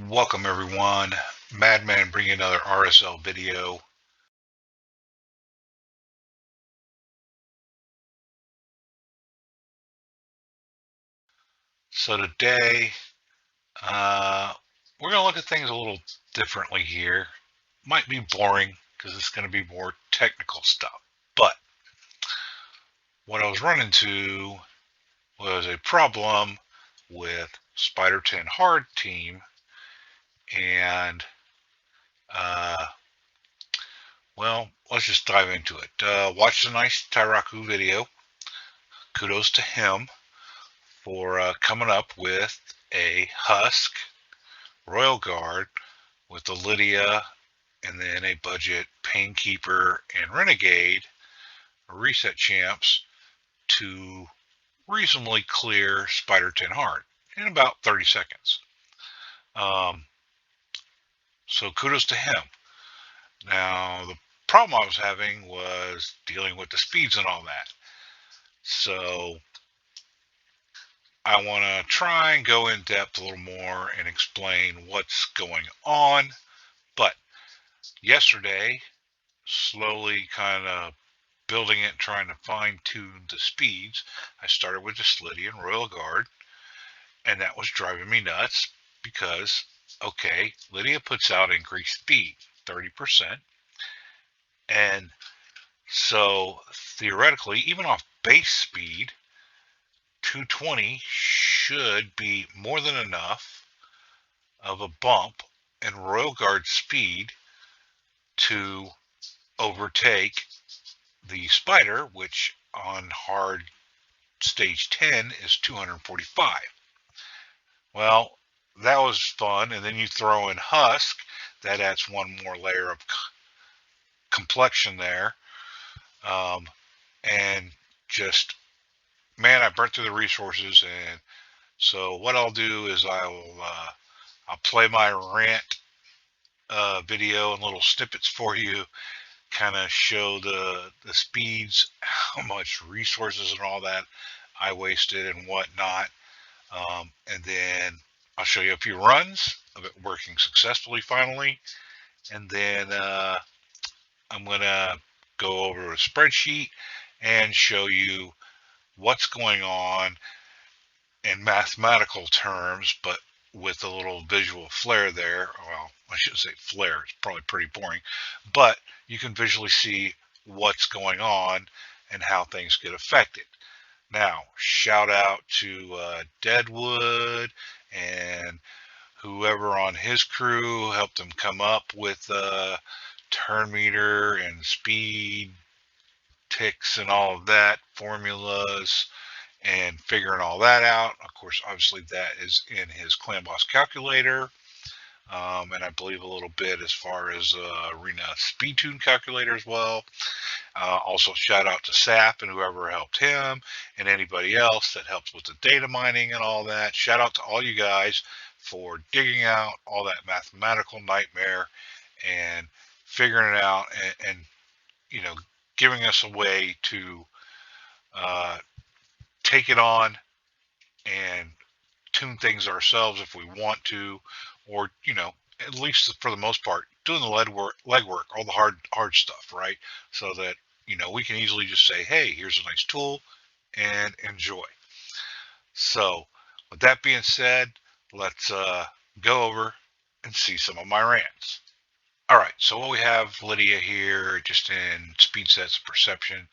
Welcome everyone. Madman bringing another RSL video. So today, we're going to look at things a little differently here. Might be boring because it's going to be more technical stuff. But what I was running into was a problem with Spider 10 Hard Team. And, uh, well, let's just dive into it. Watch the nice Tyraku video. Kudos to him for coming up with a Husk Royal Guard with the Lydia and then a budget Painkeeper and Renegade reset champs to reasonably clear Spider 10 Hard in about 30 seconds. Um, so kudos to him. Now, the problem I was having was dealing with the speeds and all that. So I want to try and go in depth a little more and explain what's going on. But yesterday, slowly kind of building it, trying to fine tune the speeds, I started with just Lydia and Royal Guard, and that was driving me nuts because, okay, Lydia puts out increased speed, 30%. And so theoretically, even off base speed, 220 should be more than enough of a bump in Royal Guard speed to overtake the Spider, which on hard stage 10 is 245. Well, that was fun. And then you throw in Husk, that adds one more layer of complexion there. And just, man, I burnt through the resources. And so what I'll do is I'll play my rant video and little snippets for you, kind of show the speeds, how much resources and all that I wasted and whatnot. And then I'll show you a few runs of it working successfully finally. And then I'm going to go over a spreadsheet and show you what's going on in mathematical terms, but with a little visual flair there. Well, I shouldn't say flair, it's probably pretty boring, but you can visually see what's going on and how things get affected. Now, shout out to Deadwood and whoever on his crew helped him come up with turn meter and speed ticks and all of that, formulas, and figuring all that out. Of course, obviously, that is in his Clan Boss calculator. And I believe a little bit as far as Arena Speed Tune calculator as well. Also, shout out to Sap and whoever helped him, and anybody else that helped with the data mining and all that. Shout out to all you guys for digging out all that mathematical nightmare and figuring it out, and you know, giving us a way to uh, take it on and tune things ourselves if we want to, or at least for the most part, doing the legwork, all the hard stuff, right? So that we can easily just say, hey, here's a nice tool, and enjoy. So, with that being said, let's go over and see some of my rants. All right, so what we have Lydia here, just in speed sets perception.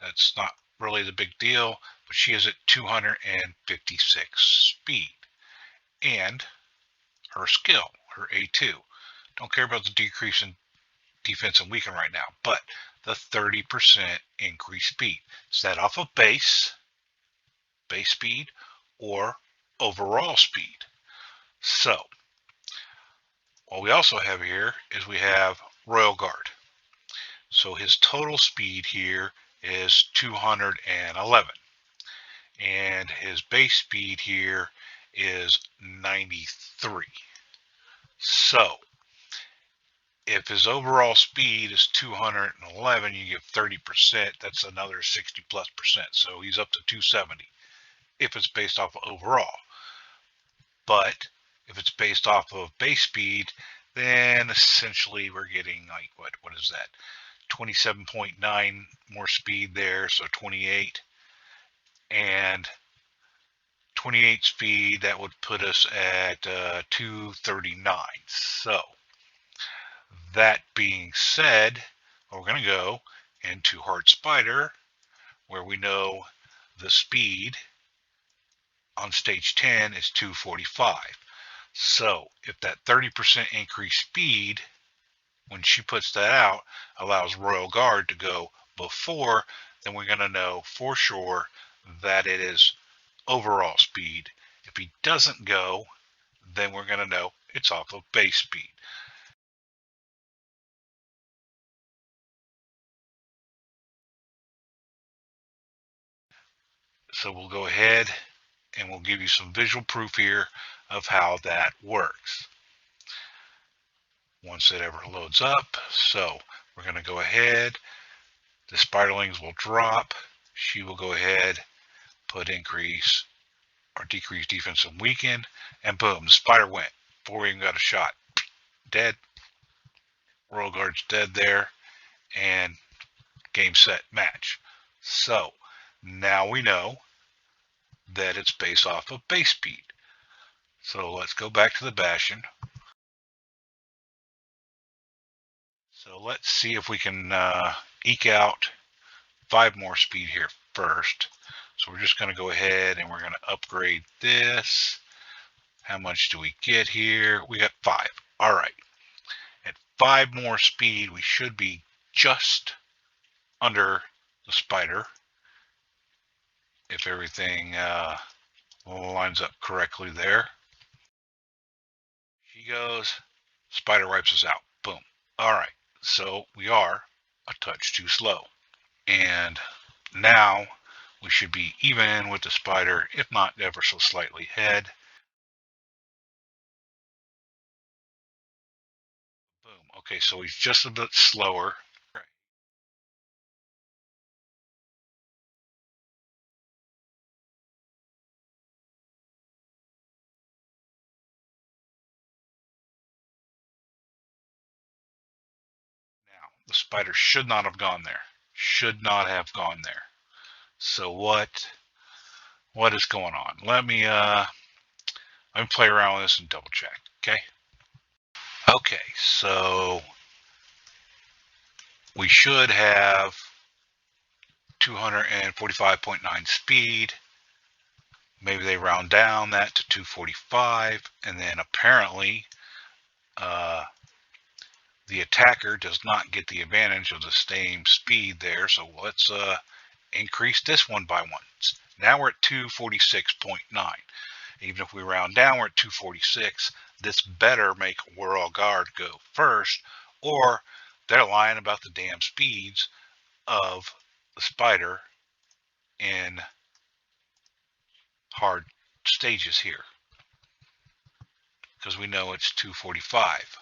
That's not really the big deal, but she is at 256 speed. And her skill, her A2. Don't care about the decrease in defense and weaken right now, but the 30% increased speed. Is that off of base speed, or overall speed? So, what we also have here is we have Royal Guard. So his total speed here is 211. And his base speed here is 93. So if his overall speed is 211, you give 30%, that's another 60+%. So he's up to 270 if it's based off of overall. But If it's based off of base speed, then essentially we're getting like what is that? 27.9 more speed there, so 28, and 28 speed, that would put us at 239. So that being said, we're going to go into Hard Spider, where we know the speed on stage 10 is 245. So if that 30% increased speed, when she puts that out, allows Royal Guard to go before, then we're going to know for sure that it is overall speed. If he doesn't go, then we're going to know it's off of base speed. So we'll go ahead and we'll give you some visual proof here of how that works once it ever loads up. So we're going to go ahead, the spiderlings will drop, she will go ahead, put increase or decrease defense and weaken, and boom, the spider went before we even got a shot. Dead. Royal Guard's dead there, and game, set, match. So now we know that it's based off of base speed. So let's go back to the Bastion. So let's see if we can eke out 5 more speed here first. So we're just going to go ahead and we're going to upgrade this. How much do we get here? We got 5. All right. At 5 more speed, we should be just under the spider if everything lines up correctly there. She goes, spider wipes us out. Boom. All right. So we are a touch too slow. And now we should be even with the spider, if not ever so slightly ahead. Boom. Okay, so he's just a bit slower. Right. Now, the spider should not have gone there. Should not have gone there. So what is going on? Let me play around with this and double check. Okay. Okay, so we should have 245.9 speed. Maybe they round down that to 245, and then apparently the attacker does not get the advantage of the same speed there. So let's increase this one by 1. Now we're at 246.9. Even if we round down, we're at 246. This better make Royal Guard go first, or they're lying about the damn speeds of the spider in hard stages here, because we know it's 245.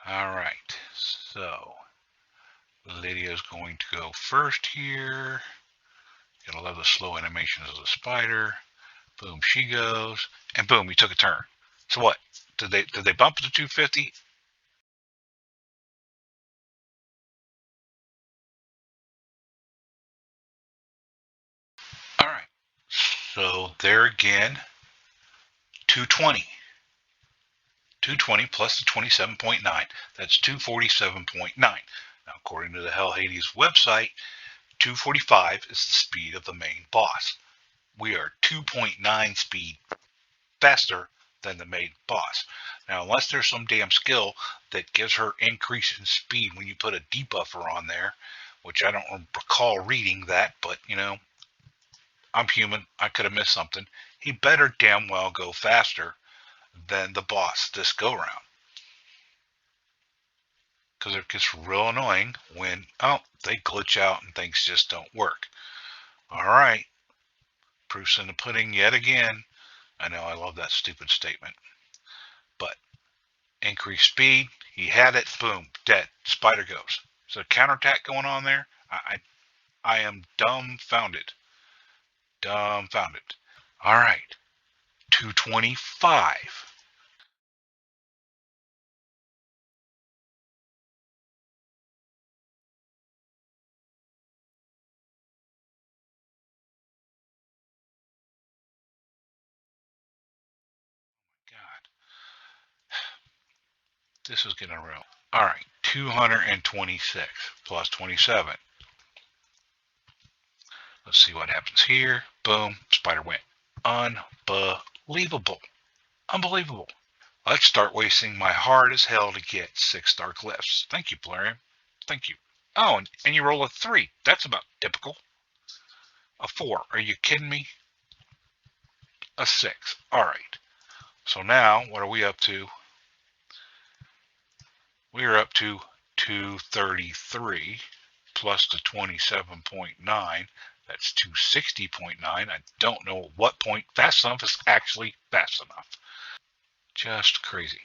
All right, so Lydia is going to go first here. Gotta love the slow animations of the spider. Boom, she goes, and boom, we took a turn. So what? Did they bump it to 250? All right. So there again, 220. 220 plus the 27.9. That's 247.9. Now, according to the Hell Hades website, 245 is the speed of the main boss. We are 2.9 speed faster than the main boss. Now, unless there's some damn skill that gives her increase in speed when you put a debuffer on there, which I don't recall reading that, but you know, I'm human. I could have missed something. He better damn well go faster than the boss this go round. Because it gets real annoying when, oh, they glitch out and things just don't work. All right. Proof's in the pudding yet again. I know I love that stupid statement. But increased speed, he had it, boom, dead. Spider goes. So counterattack going on there. I am dumbfounded. Dumbfounded. All right. 225. God, this is getting real. All right, 226 plus 27. Let's see what happens here. Boom, spider went. Unbelievable. Unbelievable. Let's start wasting my hard as hell to get 6-star glyphs. Thank you, Plarium. Thank you. Oh, and you roll a 3. That's about typical. A 4. Are you kidding me? A 6. All right. So now, what are we up to? We are up to 233 plus the 27.9. That's 260.9. I don't know what point fast enough is actually fast enough. Just crazy.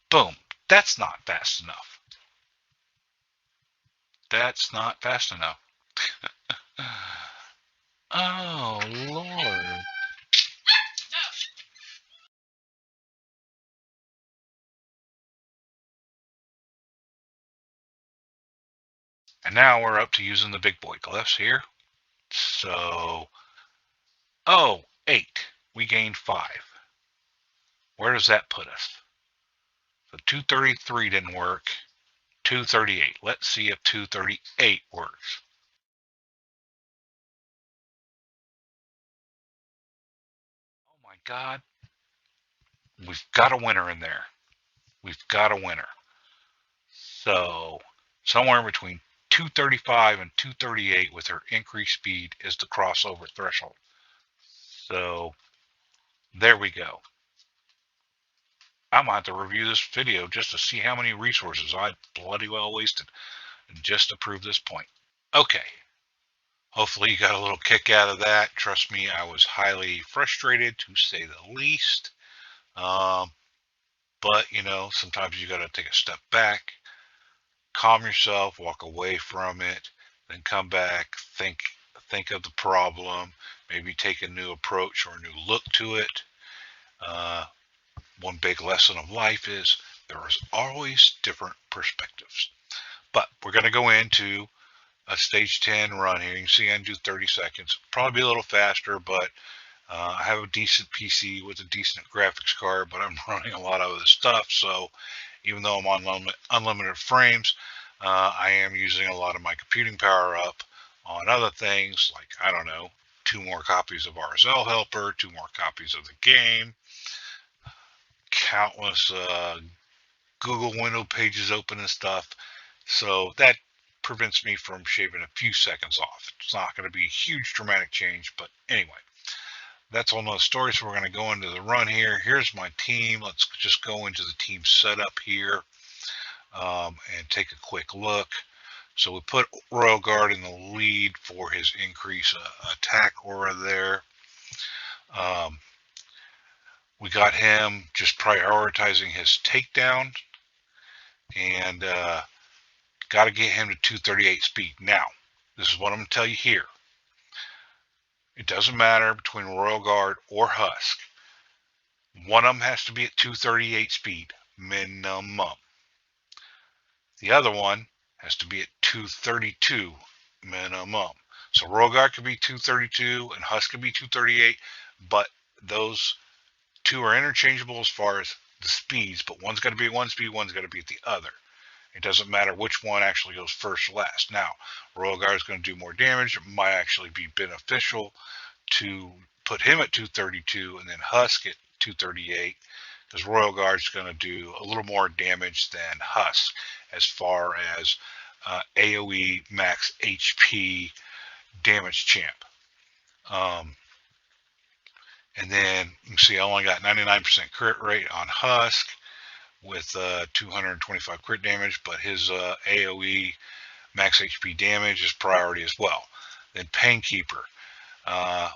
Boom. That's not fast enough. That's not fast enough. Oh, Lord. And now we're up to using the big boy glyphs here. So, oh, 8. We gained 5. Where does that put us? So 233 didn't work. 238. Let's see if 238 works. Oh my God. We've got a winner in there. We've got a winner. So somewhere between 235 and 238 with her increased speed is the crossover threshold. So there we go. I'm going to have to review this video just to see how many resources I bloody well wasted just to prove this point. Okay. Hopefully you got a little kick out of that. Trust me, I was highly frustrated to say the least. But, you know, sometimes you got to take a step back, calm yourself, walk away from it, then come back, think of the problem, maybe take a new approach or a new look to it. One big lesson of life is there is always different perspectives. But we're going to go into a stage 10 run here. You can see I can do 30 seconds. Probably be a little faster, but I have a decent PC with a decent graphics card, but I'm running a lot of other stuff. So even though I'm on unlimited frames, I am using a lot of my computing power up on other things like, I don't know, 2 more copies of RSL Helper, 2 more copies of the game, countless Google window pages open and stuff. So that prevents me from shaving a few seconds off. It's not going to be a huge dramatic change, but anyway, that's all another story. So we're going to go into the run here. Here's my team. Let's just go into the team setup here and take a quick look. So we put Royal Guard in the lead for his increase attack aura there. We got him just prioritizing his takedown and got to get him to 238 speed. Now, this is what I'm going to tell you here. It doesn't matter between Royal Guard or Husk. One of them has to be at 238 speed, minimum. The other one has to be at 232 minimum. So Royal Guard could be 232 and Husk could be 238, but those two are interchangeable as far as the speeds, but one's got to be at one speed, one's got to be at the other. It doesn't matter which one actually goes first or last. Now, Royal Guard is going to do more damage. It might actually be beneficial to put him at 232 and then Husk at 238, because Royal Guard is going to do a little more damage than Husk as far as AoE max HP damage champ. And then you can see I only got 99% crit rate on Husk with 225 crit damage, but his AoE max HP damage is priority as well. Then Painkeeper. I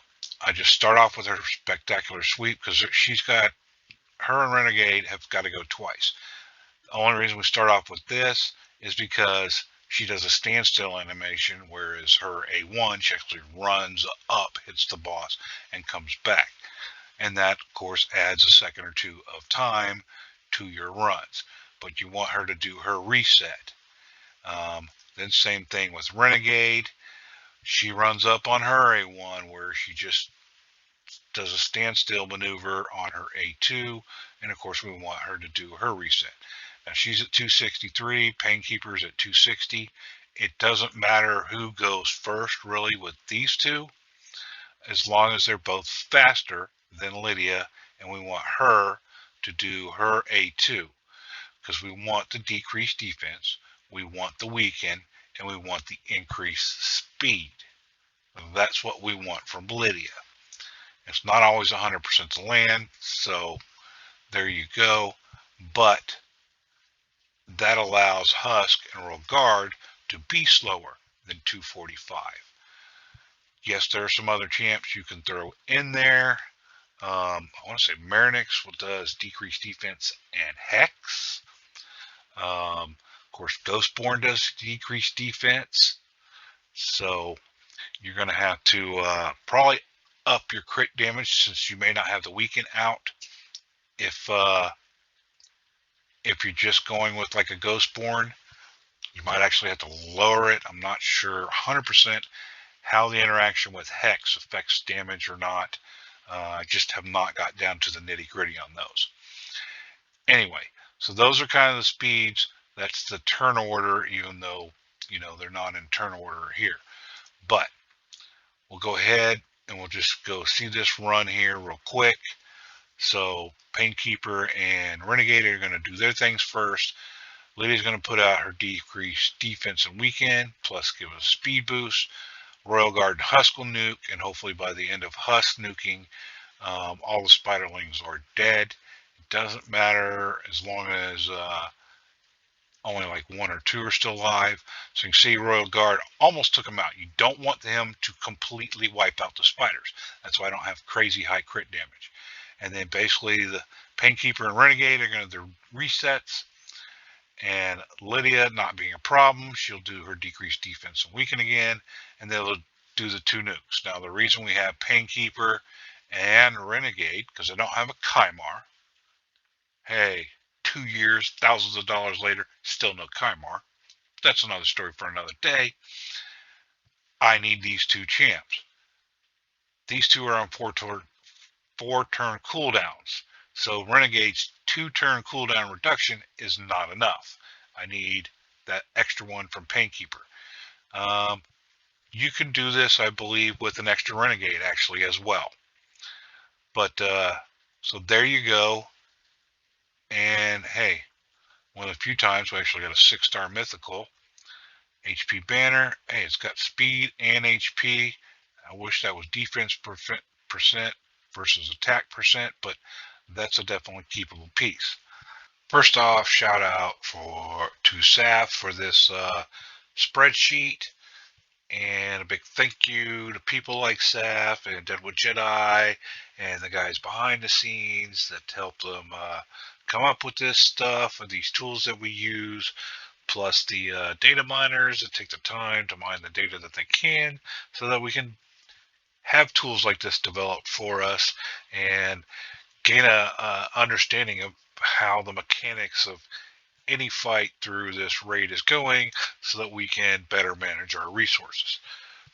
just start off with her spectacular sweep because she's got, her and Renegade have got to go twice. The only reason we start off with this is because she does a standstill animation, whereas her A1, she actually runs up, hits the boss, and comes back. and that, of course, adds a second or two of time to your runs. But you want her to do her reset. Then same thing with Renegade. She runs up on her A1 where she just does a standstill maneuver on her A2, and of course we want her to do her reset. Now she's at 263, Painkeeper's at 260. It doesn't matter who goes first really with these two, as long as they're both faster than Lydia, and we want her to do her A2 because we want the decreased defense, we want the weaken, and we want the increased speed. That's what we want from Lydia. It's not always 100% to land, so there you go. But that allows Husk and Royal Guard to be slower than 245. Yes, there are some other champs you can throw in there. I want to say Marinix does decreased defense and Hex. Of course, Ghostborn does decreased defense. So you're going to have to probably up your crit damage since you may not have the weaken out. If you're just going with like a Ghostborn, you might actually have to lower it. I'm not sure 100% how the interaction with Hex affects damage or not. I just have not got down to the nitty gritty on those. Anyway, so those are kind of the speeds. That's the turn order, even though, they're not in turn order here. But we'll go ahead and we'll just go see this run here real quick. So Painkeeper and Renegade are going to do their things first. Lydia's going to put out her decreased defense and weekend, plus give us a speed boost. Royal Guard and Husk will nuke, and hopefully by the end of Husk nuking, all the Spiderlings are dead. It doesn't matter as long as only like one or two are still alive. So you can see Royal Guard almost took them out. You don't want them to completely wipe out the spiders. That's why I don't have crazy high crit damage. And then basically the Painkeeper and Renegade are going to do resets. And Lydia, not being a problem, she'll do her decreased defense and weaken again, and they'll do the two nukes. Now, the reason we have Painkeeper and Renegade, because I don't have a Kymar. Hey, 2 years, thousands of dollars later, still no Kymar. That's another story for another day. I need these two champs. These two are on four-turn cooldowns. So Renegade's 2-turn cooldown reduction is not enough. I need that extra one from Painkeeper. You can do this, I believe, with an extra Renegade actually as well. But so there you go. And hey, one of the few times we actually got a 6-star mythical. HP banner. Hey, it's got speed and HP. I wish that was defense percent versus attack percent, but that's a definitely keepable piece. First off, shout out to Saf for this spreadsheet, and a big thank you to people like Saf and Deadwood Jedi and the guys behind the scenes that helped them come up with this stuff and these tools that we use, plus the data miners that take the time to mine the data that they can so that we can have tools like this developed for us and gain a understanding of how the mechanics of any fight through this raid is going so that we can better manage our resources.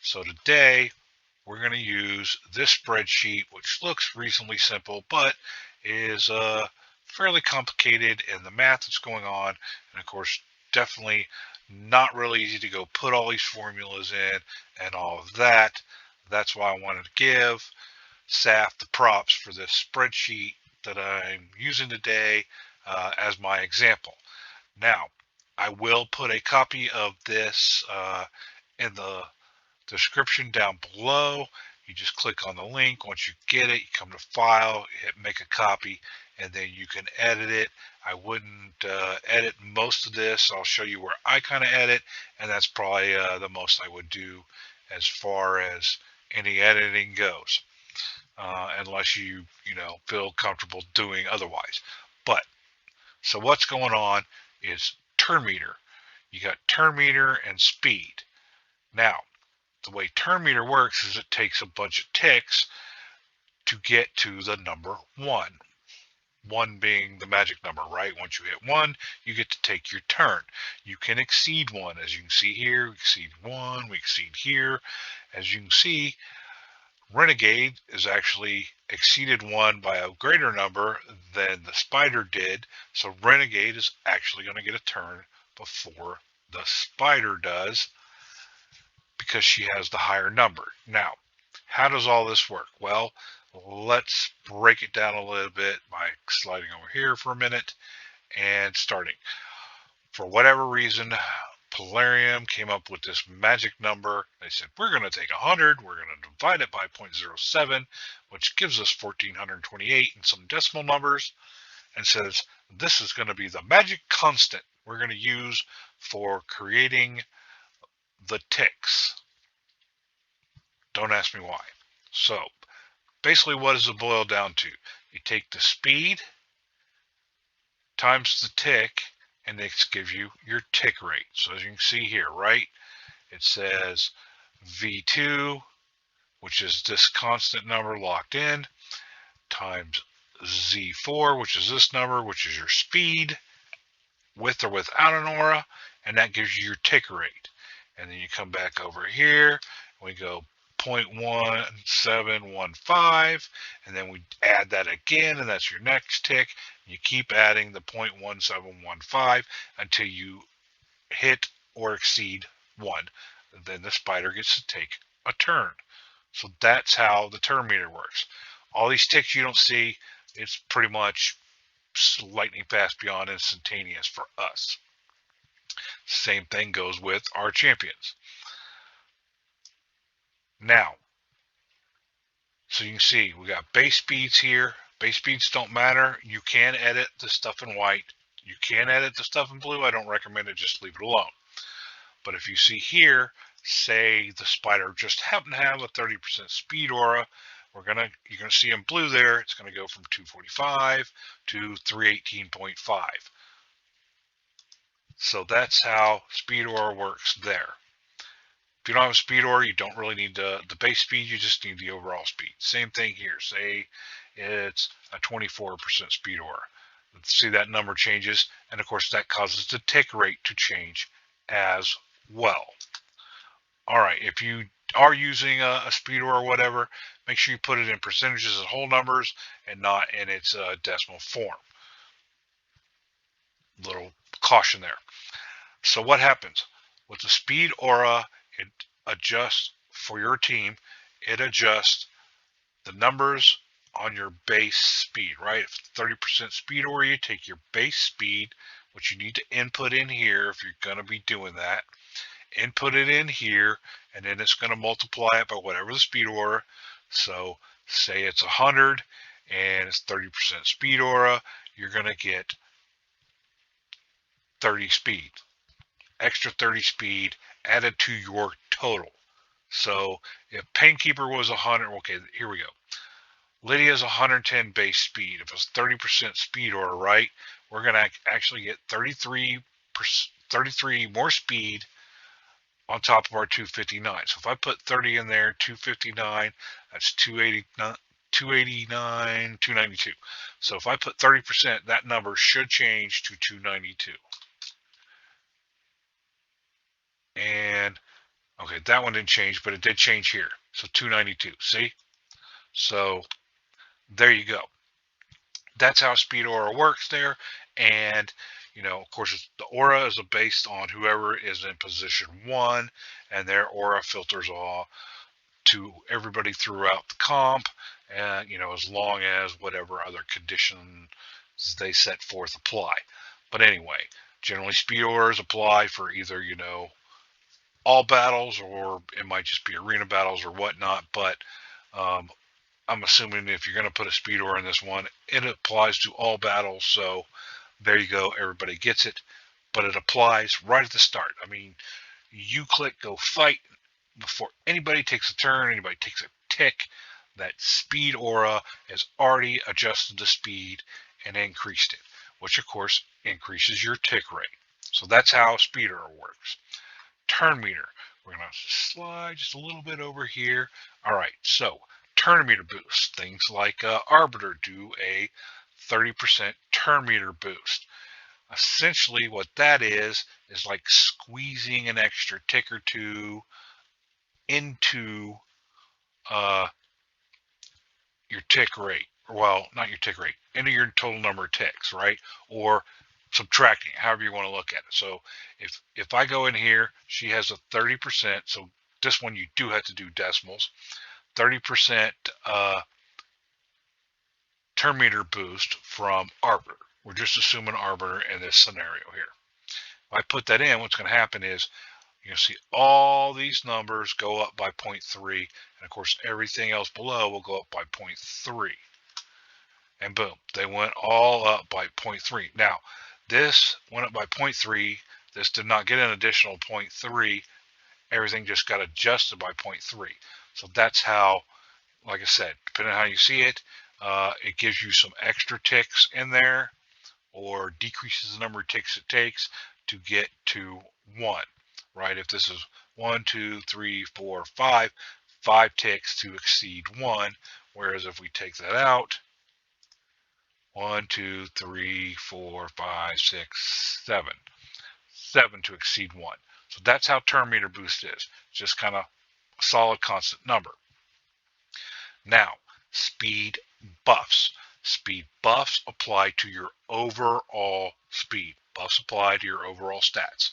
So today we're going to use this spreadsheet, which looks reasonably simple, but is fairly complicated in the math that's going on. And of course, definitely not really easy to go put all these formulas in and all of that. That's why I wanted to give Saf the props for this spreadsheet that I'm using today as my example. Now, I will put a copy of this in the description down below. You just click on the link. Once you get it, you come to File, hit Make a Copy, and then you can edit it. I wouldn't edit most of this. I'll show you where I kind of edit, and that's probably the most I would do as far as any editing goes, unless you feel comfortable doing otherwise. But so what's going on is turn meter. You got turn meter and speed. Now, the way turn meter works is it takes a bunch of ticks to get to the number 1. 1 being the magic number, right? Once you hit 1, you get to take your turn. You can exceed 1, as you can see here. We exceed 1, we exceed here. As you can see, Renegade is actually exceeded 1 by a greater number than the spider did, so Renegade is actually going to get a turn before the spider does because she has the higher number. Now, how does all this work? Well, let's break it down a little bit by sliding over here for a minute and starting. For whatever reason, Polarium came up with this magic number. They said, we're going to take 100, we're going to divide it by 0.07, which gives us 1428 and some decimal numbers, and says, this is going to be the magic constant we're going to use for creating the ticks. Don't ask me why. So, basically what does it boil down to? You take the speed times the tick, and it gives you your tick rate. So as you can see here, right, it says V2, which is this constant number locked in, times Z4, which is this number, which is your speed, with or without an aura, and that gives you your tick rate. And then you come back over here, and we go 0.1715, and then we add that again, and that's your next tick. You keep adding the 0.1715 until you hit or exceed 1. Then the spider gets to take a turn. So that's how the turn meter works. All these ticks you don't see, it's pretty much lightning fast beyond instantaneous for us. Same thing goes with our champions. Now, so you can see we got base speeds here. Base speeds don't matter. You can edit the stuff in white. You can edit the stuff in blue. I don't recommend it. Just leave it alone. But if you see here, say the spider just happened to have a 30% speed aura, you're gonna see in blue there. It's gonna go from 245 to 318.5. So that's how speed aura works there. If you don't have a speed aura, you don't really need the base speed, you just need the overall speed. Same thing here. Say it's a 24% speed aura. Let's see that number changes, and of course that causes the tick rate to change as well. Alright, if you are using a speed aura or whatever, make sure you put it in percentages and whole numbers and not in its decimal form. Little caution there. So what happens? With the speed aura, it adjusts for your team. It adjusts the numbers on your base speed, right? If 30% speed aura, you take your base speed, which you need to input in here if you're going to be doing that. Input it in here, and then it's going to multiply it by whatever the speed aura. So say it's 100 and it's 30% speed aura, you're going to get 30 speed. Extra 30 speed added to your total. So if Painkeeper was 100, okay, here we go. Lydia is 110 base speed. If it's 30% speed aura, right, we're going to actually get 33 more speed on top of our 259. So if I put 30 in there, 259, that's 289, 292. So if I put 30%, that number should change to 292. And okay, that one didn't change, but it did change here. So 292, see? So there you go. That's how speed aura works there. And of course, the aura is based on whoever is in position 1, and their aura filters all to everybody throughout the comp, and as long as whatever other conditions they set forth apply. But anyway, generally speed auras apply for either all battles, or it might just be arena battles or whatnot. But I'm assuming if you're going to put a speed aura in this one, it applies to all battles. So there you go, everybody gets it. But it applies right at the start. I mean, you click go fight before anybody takes a turn, anybody takes a tick. That speed aura has already adjusted the speed and increased it, which of course increases your tick rate. So that's how speed aura works. Turn meter. We're going to slide just a little bit over here. All right, so turn meter boost. Things like Arbiter do a 30% turn meter boost. Essentially, what that is like squeezing an extra tick or two into uh, your tick rate. Well, not your tick rate, into your total number of ticks, right? Or subtracting, however you want to look at it. So if I go in here, she has a 30%. So this one you do have to do decimals. 30% turn meter boost from Arbiter. We're just assuming Arbiter in this scenario here. If I put that in, what's going to happen is you'll see all these numbers go up by 0.3, and of course everything else below will go up by 0.3. And boom, they went all up by 0.3. Now, this went up by 0.3. This did not get an additional 0.3. Everything just got adjusted by 0.3. So that's how, like I said, depending on how you see it, it gives you some extra ticks in there, or decreases the number of ticks it takes to get to 1, right? If this is 1, 2, 3, 4, 5, 5 ticks to exceed 1, whereas if we take that out, 1, 2, 3, 4, 5, 6, 7, 7 to exceed 1. So that's how turn meter boost is, just kind of a solid constant number. Now, speed buffs. Speed buffs apply to your overall speed. Buffs apply to your overall stats.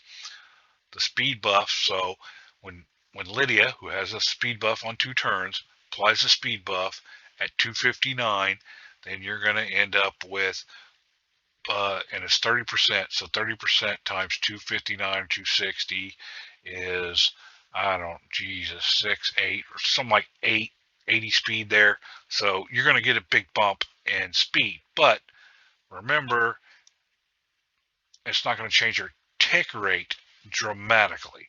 The speed buff, so when Lydia, who has a speed buff on 2 turns, applies a speed buff at 259, then you're going to end up with, and it's 30%, so 30% times 259 or 260 is, I don't, Jesus, 6, 8, or something like 80 speed there. So you're going to get a big bump in speed. But remember, it's not going to change your tick rate dramatically.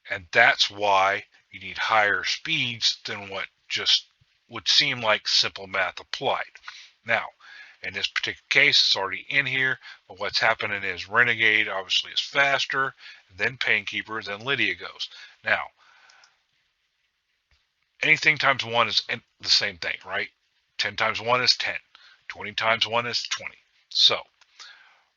And that's why you need higher speeds than what just would seem like simple math applied. Now, in this particular case, it's already in here, but what's happening is Renegade obviously is faster, then Painkeeper, then Lydia goes. Now, anything times 1 is the same thing, right? 10 times 1 is 10. 20 times 1 is 20. So,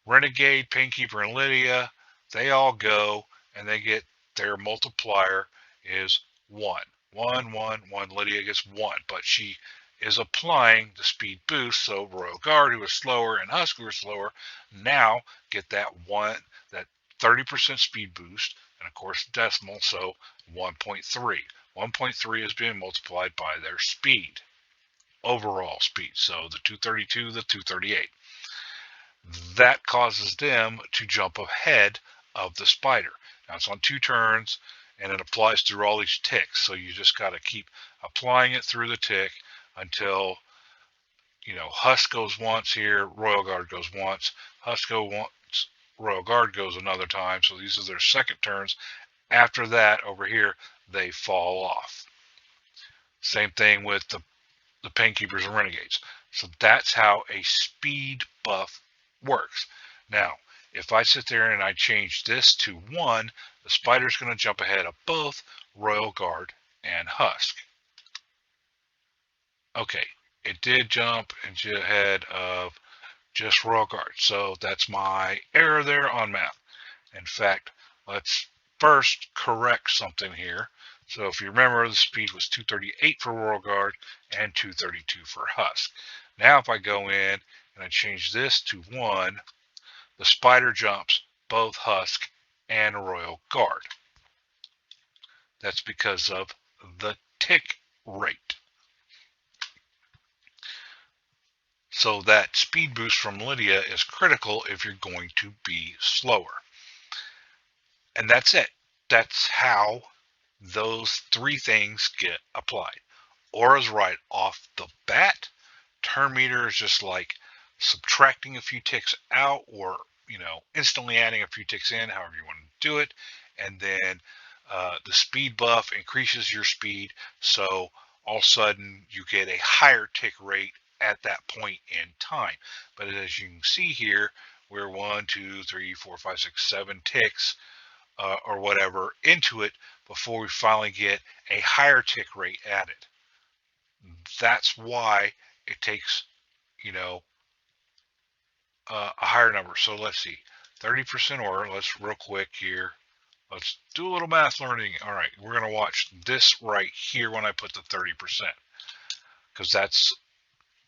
Renegade, Painkeeper, and Lydia, they all go, and they get their multiplier is 1. 1, 1, 1. Lydia gets 1, but she is applying the speed boost, so Royal Guard, who is slower, and Husk, who are slower, now get that 30% speed boost, and of course decimal, so 1.3. 1.3 is being multiplied by their speed, overall speed, so the 232, the 238. That causes them to jump ahead of the spider. Now it's on 2 turns, and it applies through all these ticks, so you just got to keep applying it through the tick until, Husk goes once here, Royal Guard goes once, Husk goes once, Royal Guard goes another time, so these are their second turns. After that, over here, they fall off. Same thing with the Painkeepers and Renegades. So that's how a speed buff works. Now, if I sit there and I change this to 1, the spider's going to jump ahead of both Royal Guard and Husk. Okay, it did jump ahead of just Royal Guard. So that's my error there on math. In fact, let's first correct something here. So if you remember, the speed was 238 for Royal Guard and 232 for Husk. Now if I go in and I change this to 1, the spider jumps both Husk and Royal Guard. That's because of the tick rate. So that speed boost from Lydia is critical if you're going to be slower. And that's it. That's how those 3 things get applied. Aura's right off the bat. Turn meter is just like subtracting a few ticks out, or instantly adding a few ticks in, however you want to do it. And then the speed buff increases your speed, so all of a sudden you get a higher tick rate at that point in time. But as you can see here, we're 1, 2, 3, 4, 5, 6, 7 ticks or whatever into it before we finally get a higher tick rate added. That's why it takes, you know, a higher number. So let's see, 30% or let's real quick here. Let's do a little math learning. All right, we're going to watch this right here when I put the 30%, because that's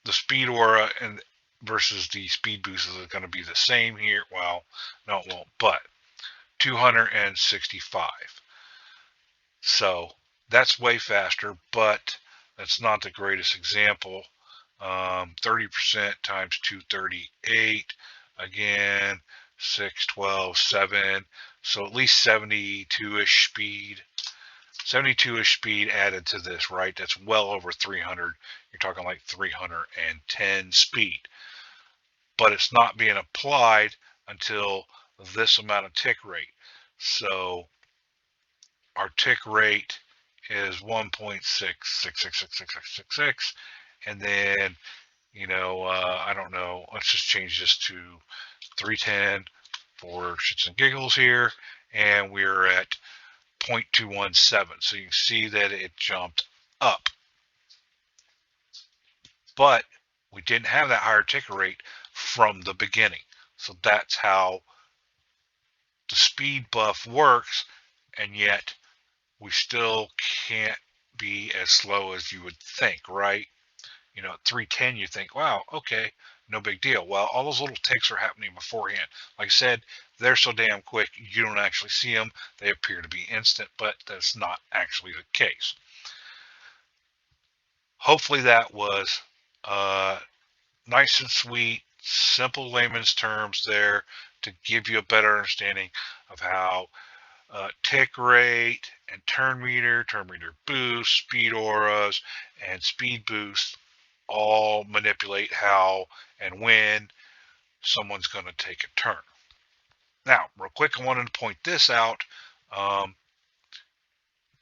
the speed aura and versus the speed boost is going to be the same here. Well, no, it won't, but 265. So that's way faster, but that's not the greatest example. 30% times 238, again, 6, 12, 7. So at least 72-ish speed. 72-ish speed added to this, right? That's well over 300. You're talking like 310 speed. But it's not being applied until this amount of tick rate. So our tick rate is 1.6666666, and then, I don't know, let's just change this to 310 for shits and giggles here, and we're at 0.217. So you can see that it jumped up, but we didn't have that higher ticker rate from the beginning. So that's how the speed buff works, and yet we still can't be as slow as you would think, right? At 310, you think, wow, okay, no big deal. Well, all those little ticks are happening beforehand. Like I said, they're so damn quick, you don't actually see them. They appear to be instant, but that's not actually the case. Hopefully that was nice and sweet, simple layman's terms there to give you a better understanding of how tick rate and turn meter boost, speed auras, and speed boost all manipulate how and when someone's going to take a turn. Now, real quick, I wanted to point this out um,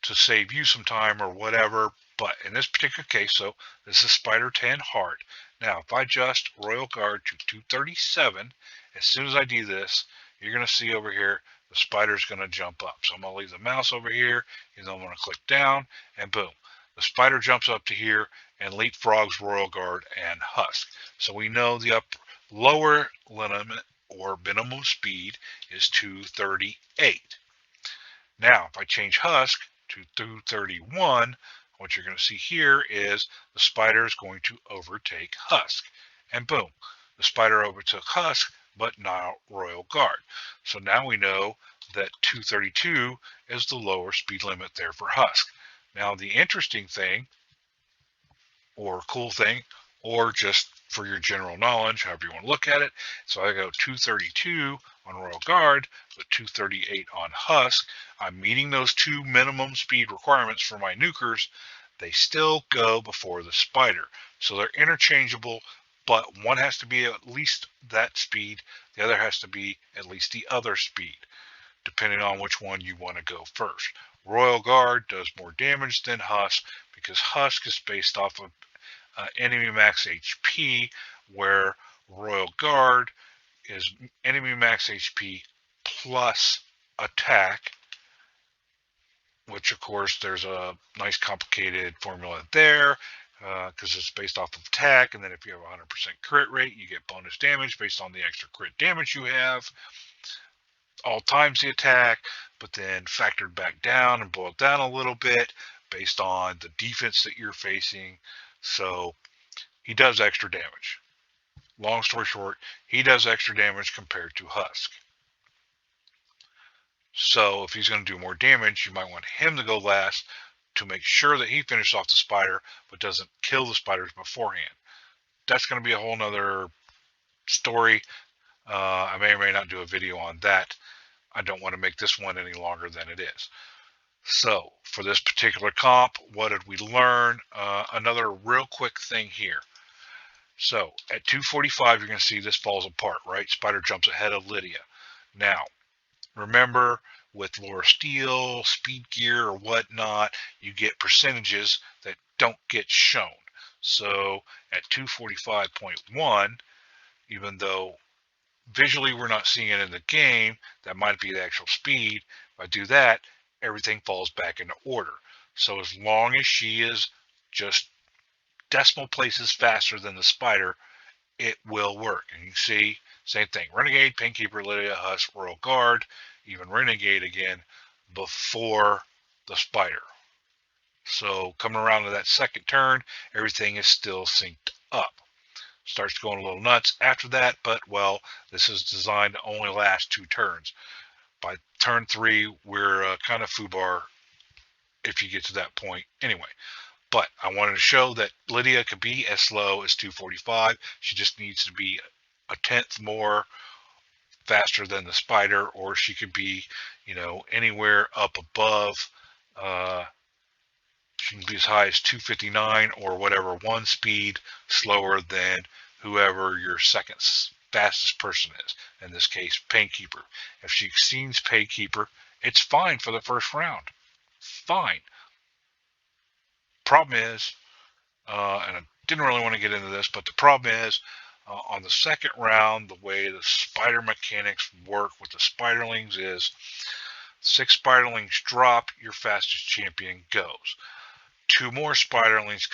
to save you some time or whatever, but in this particular case, so this is Spider 10 hard. Now, if I adjust Royal Guard to 237, as soon as I do this, you're going to see over here, the spider's going to jump up. So I'm going to leave the mouse over here, and then I'm going to click down, and boom. The spider jumps up to here and leapfrogs Royal Guard and Husk. So we know the lower limit or minimum speed is 238. Now, if I change Husk to 231, what you're going to see here is the spider is going to overtake Husk. And boom, the spider overtook Husk, but not Royal Guard. So now we know that 232 is the lower speed limit there for Husk. Now, the interesting thing, or cool thing, or just for your general knowledge, however you want to look at it. So I go 232 on Royal Guard, but 238 on Husk. I'm meeting those two minimum speed requirements for my nukers. They still go before the spider. So they're interchangeable, but one has to be at least that speed. The other has to be at least the other speed, depending on which one you want to go first. Royal Guard does more damage than Husk because Husk is based off of enemy max HP, where Royal Guard is enemy max HP plus attack, which of course there's a nice complicated formula there because it's based off of attack, and then if you have 100% crit rate, you get bonus damage based on the extra crit damage you have all times the attack, but then factored back down and boiled down a little bit based on the defense that you're facing. So he does extra damage. Long story short, he does extra damage compared to Husk. So if he's going to do more damage, you might want him to go last to make sure that he finishes off the spider, but doesn't kill the spiders beforehand. That's going to be a whole nother story. I may or may not do a video on that. I don't want to make this one any longer than it is. So for this particular comp, what did we learn? Another real quick thing here. So at 245, you're going to see this falls apart, right? Spider jumps ahead of Lydia. Now, remember, with Laura Steele, Speed Gear, or whatnot, you get percentages that don't get shown. So at 245.1, even though visually we're not seeing it in the game, that might be the actual speed. If I do that, everything falls back into order. So as long as she is just decimal places faster than the spider, it will work. And you see, same thing. Renegade, Painkeeper, Lydia, Husk, Royal Guard, even Renegade again, before the spider. So coming around to that second turn, everything is still synced up. Starts going a little nuts after that, but well, this is designed to only last 2 turns. By turn 3, we're kind of foobar if you get to that point anyway. But I wanted to show that Lydia could be as slow as 245. She just needs to be a tenth more faster than the spider, or she could be, anywhere up above. She can be as high as 259 or whatever, one speed slower than whoever your second fastest person is. In this case, Painkeeper. If she exceeds Painkeeper, it's fine for the first round. Fine. Problem is, and I didn't really want to get into this, but the problem is, on the second round, the way the spider mechanics work with the spiderlings is 6 spiderlings drop, your fastest champion goes. 2 more spiderlings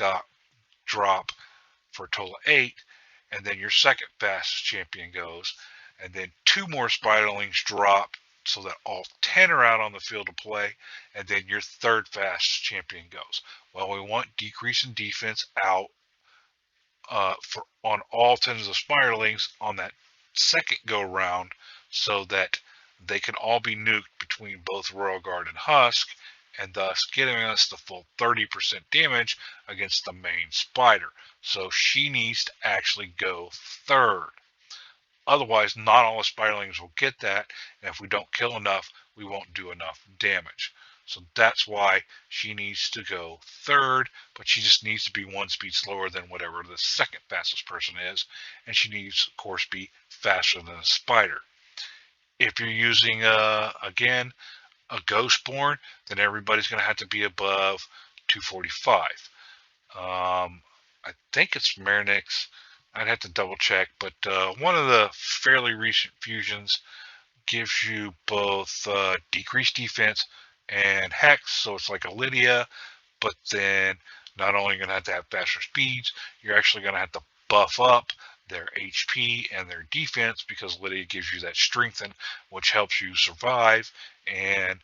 drop for a total of 8, and then your second fastest champion goes. And then 2 more spiderlings drop so that all 10 are out on the field to play, and then your third fastest champion goes. Well, we want decrease in defense out on all 10 of the spiderlings on that second go round, so that they can all be nuked between both Royal Guard and Husk, and thus giving us the full 30% damage against the main spider. So she needs to actually go third. Otherwise, not all the spiderlings will get that, and if we don't kill enough, we won't do enough damage. So that's why she needs to go third, but she just needs to be 1 speed slower than whatever the second fastest person is, and she needs, of course, be faster than a spider. If you're using, again, a Ghostborn, then everybody's going to have to be above 245. I think it's Marinix. I'd have to double check, but one of the fairly recent fusions gives you both decreased defense and Hex, so it's like a Lydia, but then not only going to have faster speeds, you're actually going to have to buff up their HP and their defense, because Lydia gives you that strengthen, which helps you survive. And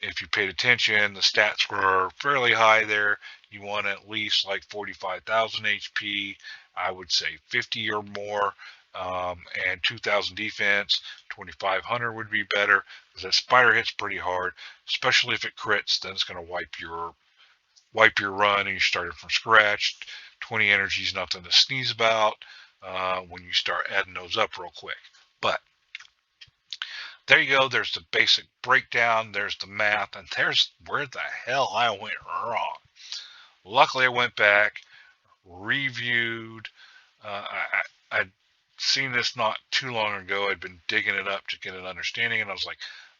if you paid attention, the stats were fairly high there. You want at least like 45,000 HP, I would say 50 or more, and 2,000 defense. 2,500 would be better, because that spider hits pretty hard, especially if it crits. Then it's going to wipe your run, and you started from scratch. 20 energy is nothing to sneeze about when you start adding those up real quick. But there you go. There's the basic breakdown. There's the math, and there's where the hell I went wrong. Luckily, I went back, reviewed. I'd seen this not too long ago. I'd been digging it up to get an understanding, and I was like,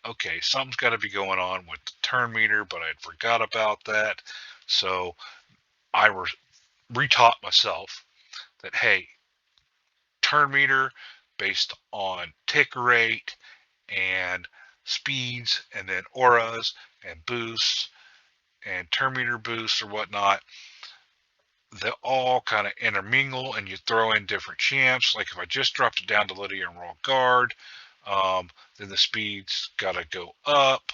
okay, something's got to be going on with the turn meter, but I'd forgot about that. So I retaught myself that, hey, turn meter based on tick rate and speeds, and then auras and boosts and turn meter boosts or whatnot, they all kind of intermingle, and you throw in different champs. Like if I just dropped it down to Lydia and Royal Guard, then the speed's got to go up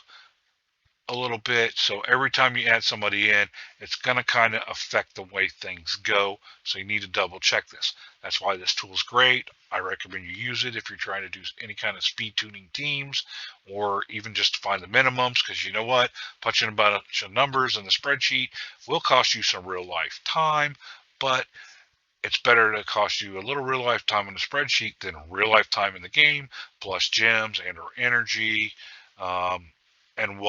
a little bit. So every time you add somebody in, it's going to kind of affect the way things go. So you need to double check this. That's why this tool is great. I recommend you use it if you're trying to do any kind of speed tuning teams, or even just to find the minimums, because you know what? Punching a bunch of numbers in the spreadsheet will cost you some real life time, but it's better to cost you a little real life time in the spreadsheet than real life time in the game, plus gems and or energy, and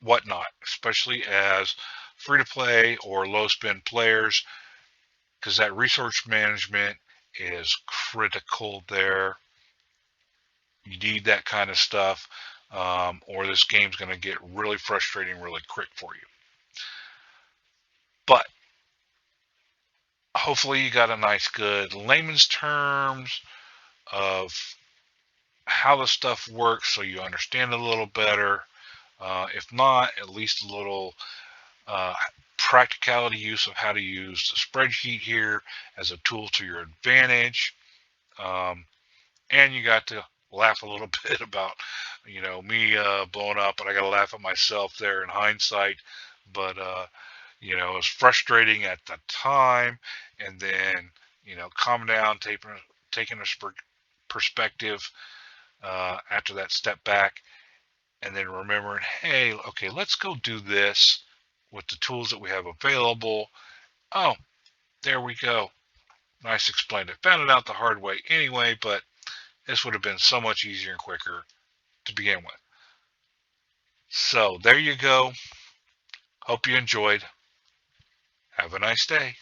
whatnot, especially as free-to-play or low-spend players, because that resource management is critical there. You need that kind of stuff, or this game's going to get really frustrating really quick for you. But hopefully you got a nice, good layman's terms of how the stuff works, so you understand it a little better. If not, at least a little practicality use of how to use the spreadsheet here as a tool to your advantage. And you got to laugh a little bit about, me blowing up, and I got to laugh at myself there in hindsight. But, it was frustrating at the time. And then, calm down, taking a perspective after that step back, and then remembering, hey, okay, let's go do this with the tools that we have available. Oh, there we go. Nice explained it. Found it out the hard way anyway, but this would have been so much easier and quicker to begin with. So there you go. Hope you enjoyed. Have a nice day.